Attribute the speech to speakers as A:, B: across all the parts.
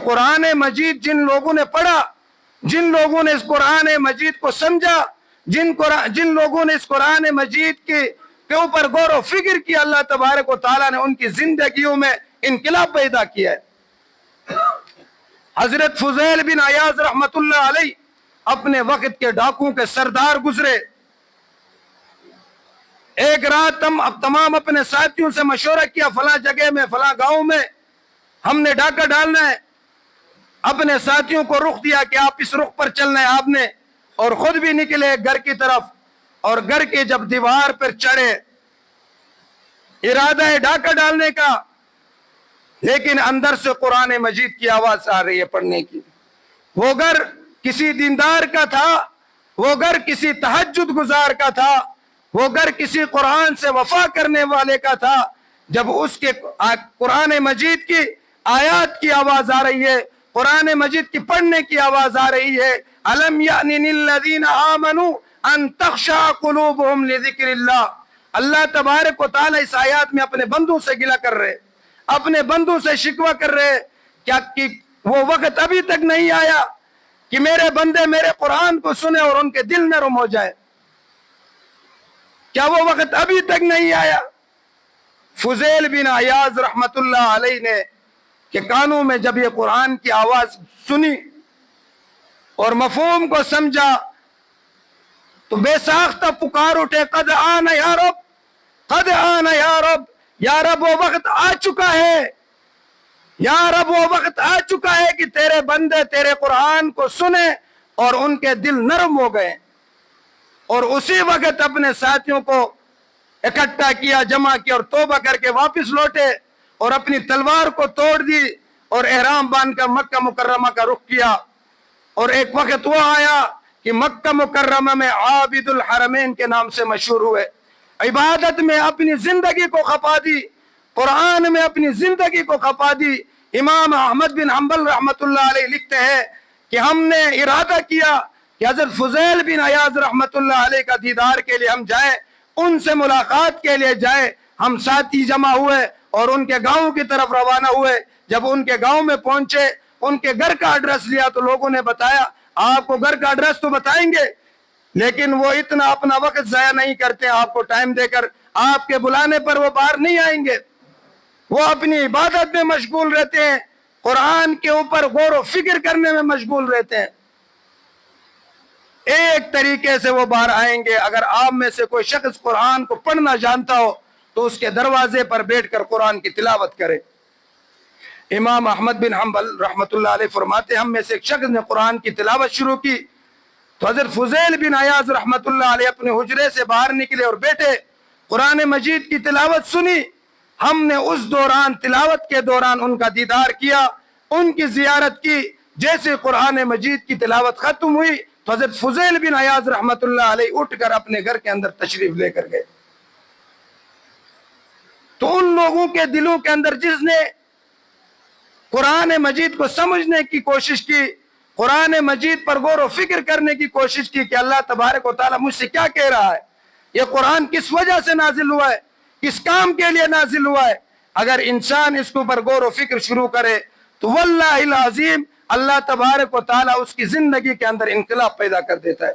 A: قرآن مجید جن لوگوں نے پڑھا، جن لوگوں نے اس قرآن مجید کو سمجھا، جن لوگوں نے اس قرآن مجید کے اوپر غور و فکر کیا، اللہ تبارک و تعالیٰ نے ان کی زندگیوں میں انقلاب پیدا کیا ہے۔ حضرت فضیل بن عیاض رحمت اللہ علیہ اپنے وقت کے ڈاکوؤں کے سردار گزرے۔ ایک رات تمام اپنے ساتھیوں سے مشورہ کیا، فلاں جگہ میں فلاں گاؤں میں ہم نے ڈاکہ ڈالنا ہے۔ اپنے ساتھیوں کو رخ دیا کہ آپ اس رخ پر چلنا ہے آپ نے، اور خود بھی نکلے گھر کی طرف، اور گھر کے جب دیوار پر چڑھے، ارادہ ہے ڈاکہ ڈالنے کا، لیکن اندر سے قرآن مجید کی آواز آ رہی ہے پڑھنے کی۔ وہ گھر کسی دیندار کا تھا، وہ گھر کسی تہجد گزار کا تھا، وہ گھر کسی قرآن سے وفا کرنے والے کا تھا۔ جب اس کے قرآن مجید کی آیات کی آواز آ رہی ہے، قرآن مجید کی پڑھنے کی آواز آ رہی ہے، الم یأن للذین آمنوا ان تخشع قلوبہم لذکر اللہ، اللہ تبارک و تعالیٰ اس آیات میں اپنے بندوں سے گلہ کر رہے، اپنے بندوں سے شکوہ کر رہے، کیا کہ وہ وقت ابھی تک نہیں آیا کہ میرے بندے میرے قرآن کو سنیں اور ان کے دل نرم ہو جائے؟ کیا وہ وقت ابھی تک نہیں آیا؟ فضیل بن عیاض رحمت اللہ علیہ نے کہ کانوں میں جب یہ قرآن کی آواز سنی اور مفہوم کو سمجھا تو بے ساختہ پکار اٹھے، قد آن یا رب، قد آن یا رب، یا رب وہ وقت آ چکا ہے، یا رب وہ وقت آ چکا ہے کہ تیرے بندے تیرے قرآن کو سنیں اور ان کے دل نرم ہو گئے۔ اور اسی وقت اپنے ساتھیوں کو اکٹھا کیا، جمع کیا، اور توبہ کر کے واپس لوٹے اور اپنی تلوار کو توڑ دی اور احرام باندھ کر مکہ مکرمہ کا رخ کیا۔ اور ایک وقت وہ آیا کہ مکہ مکرمہ میں عابد الحرمین کے نام سے مشہور ہوئے، عبادت میں اپنی زندگی کو کھپا دی، قرآن میں اپنی زندگی کو کھپا دی۔ امام احمد بن حنبل رحمت اللہ علیہ لکھتے ہیں کہ ہم نے ارادہ کیا کہ حضرت فضیل بن عیاض رحمت اللہ علیہ کا دیدار کے لیے ہم جائیں، ان سے ملاقات کے لیے جائیں۔ ہم ساتھی جمع ہوئے اور ان کے گاؤں کی طرف روانہ ہوئے۔ جب ان کے گاؤں میں پہنچے، ان کے گھر کا ایڈریس لیا تو لوگوں نے بتایا آپ کو گھر کا ایڈریس تو بتائیں گے، لیکن وہ اتنا اپنا وقت ضائع نہیں کرتے، آپ کو ٹائم دے کر آپ کے بلانے پر وہ باہر نہیں آئیں گے، وہ اپنی عبادت میں مشغول رہتے ہیں، قرآن کے اوپر غور و فکر کرنے میں مشغول رہتے ہیں۔ ایک طریقے سے وہ باہر آئیں گے، اگر آپ میں سے کوئی شخص قرآن کو پڑھنا جانتا ہو تو اس کے دروازے پر بیٹھ کر قرآن کی تلاوت کرے۔ امام احمد بن حنبل رحمت اللہ علیہ فرماتے ہم میں سے ایک شخص نے قرآن کی تلاوت شروع کی تو حضرت فضیل بن عیاض رحمت اللہ علیہ اپنے حجرے سے باہر نکلے اور بیٹھے، قرآن مجید کی تلاوت سنی۔ ہم نے اس دوران، تلاوت کے دوران ان کا دیدار کیا، ان کی زیارت کی۔ جیسے قرآن مجید کی تلاوت ختم ہوئی تو حضرت فضیل بن عیاض رحمت اللہ علیہ اٹھ کر اپنے گھر کے اندر تشریف لے کر گئے۔ تو ان لوگوں کے دلوں کے اندر جس نے قرآن مجید کو سمجھنے کی کوشش کی، قرآن مجید پر غور و فکر کرنے کی کوشش کی کہ اللہ تبارک و تعالیٰ مجھ سے کیا کہہ رہا ہے، یہ قرآن کس وجہ سے نازل ہوا ہے، کس کام کے لیے نازل ہوا ہے، اگر انسان اس کے اوپر غور و فکر شروع کرے تو واللہ العظیم اللہ تبارک و تعالیٰ اس کی زندگی کے اندر انقلاب پیدا کر دیتا ہے۔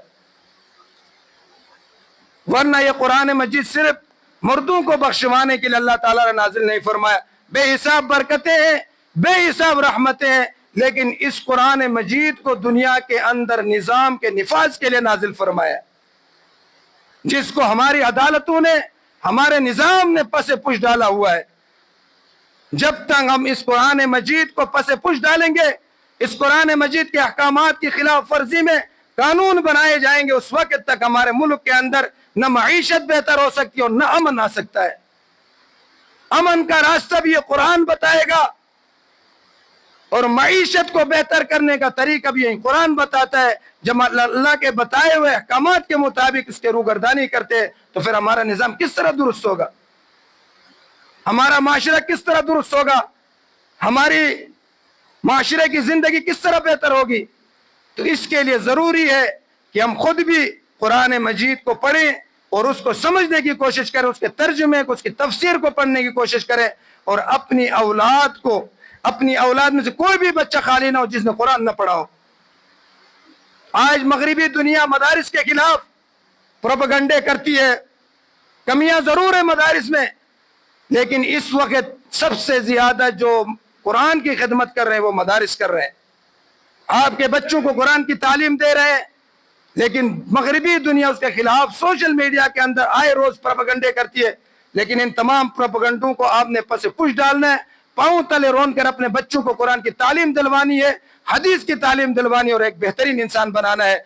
A: ورنہ یہ قرآن مجید صرف مردوں کو بخشوانے کے لیے اللہ تعالیٰ نے نازل نہیں فرمایا، بے حساب برکتیں ہیں، بے حساب رحمتیں ہیں، لیکن اس قرآن مجید کو دنیا کے اندر نظام کے نفاذ کے لیے نازل فرمایا، جس کو ہماری عدالتوں نے، ہمارے نظام نے پس پش ڈالا ہوا ہے۔ جب تک ہم اس قرآن مجید کو پس پش ڈالیں گے، اس قرآن مجید کے احکامات کی خلاف ورزی میں قانون بنائے جائیں گے، اس وقت تک ہمارے ملک کے اندر نہ معیشت بہتر ہو سکتی اور نہ امن آ سکتا ہے۔ امن کا راستہ بھی یہ قرآن بتائے گا اور معیشت کو بہتر کرنے کا طریقہ بھی یہی قرآن بتاتا ہے۔ جب اللہ کے بتائے ہوئے احکامات کے مطابق اس کے روگردانی کرتے ہیں تو پھر ہمارا نظام کس طرح درست ہوگا، ہمارا معاشرہ کس طرح درست ہوگا، ہماری معاشرے کی زندگی کس طرح بہتر ہوگی۔ تو اس کے لیے ضروری ہے کہ ہم خود بھی قرآن مجید کو پڑھیں اور اس کو سمجھنے کی کوشش کریں، اس کے ترجمے کو، اس کی تفسیر کو پڑھنے کی کوشش کریں، اور اپنی اولاد کو اپنی اولاد میں سے کوئی بھی بچہ خالی نہ ہو جس نے قرآن نہ پڑھا ہو. آج مغربی دنیا مدارس کے خلاف پروپیگنڈے کرتی ہے. کمیاں ضرور ہیں مدارس میں، لیکن اس وقت سب سے زیادہ جو قرآن کی خدمت کر رہے ہیں وہ مدارس کر رہے ہیں. آپ کے بچوں کو قرآن کی تعلیم دے رہے ہیں، لیکن مغربی دنیا اس کے خلاف سوشل میڈیا کے اندر آئے روز پروپیگنڈے کرتی ہے. لیکن ان تمام پروپیگنڈوں کو آپ نے پس پش ڈالنا ہے، پاؤں تلے رون کر اپنے بچوں کو قرآن کی تعلیم دلوانی ہے، حدیث کی تعلیم دلوانی اور ایک بہترین انسان بنانا ہے.